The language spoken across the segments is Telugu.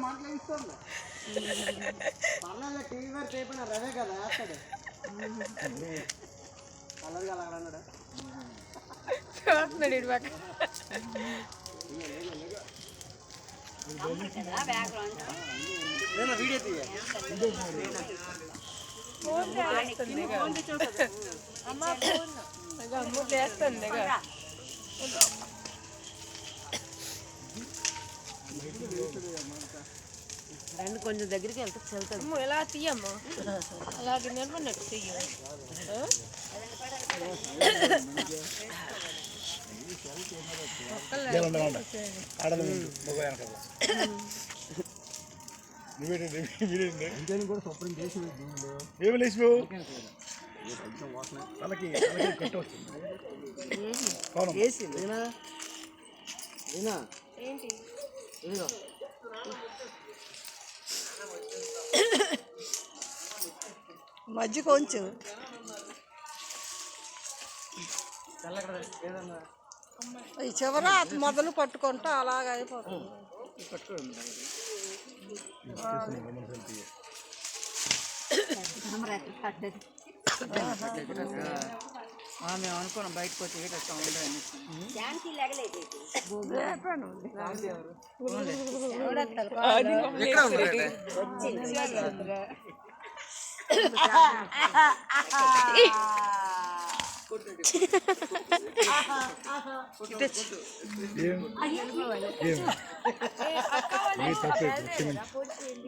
పర్లేదు టీవీ వరకు అయిపోయినా రవే కదా వేస్తాడు కలర్ కలర్ అన్నాడు చూస్తున్నాడు ఇటు పక్క వీడియో తీయ అమ్మ చేస్తుంది దాన్ని కొంచెం దగ్గరికి వెళ్తే చల్లుతుంది ఎలా తీయమ్మా అలాగే నిలబడినట్టు తీయ కూడా శుభ్రం చేసి ఏమి లేచిపోవు తలకి ఏంటి మజ్జి కొంచెం ఈ చివర మొదలు పట్టుకుంటా అలాగ అయిపోతుంది మేము అనుకున్నాం బయటకు వచ్చి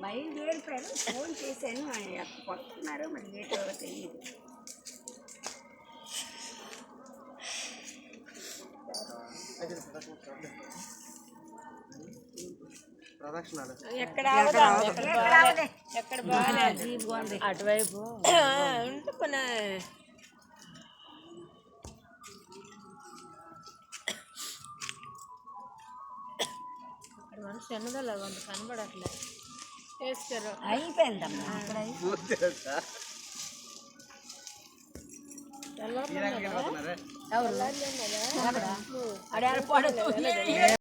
బయలుదేరిపోయారు ఫోన్ చేశాను కొట్టుకున్నారు మరి లేటో తెలియదు ఎక్కడ బాగాలేదు అటువైపు ఉంటే పని మనిషి ఎన్నదల వంద కనబడట్లే వేస్తారు అయిపోయిందమ్మా ఎవరు అక్కడ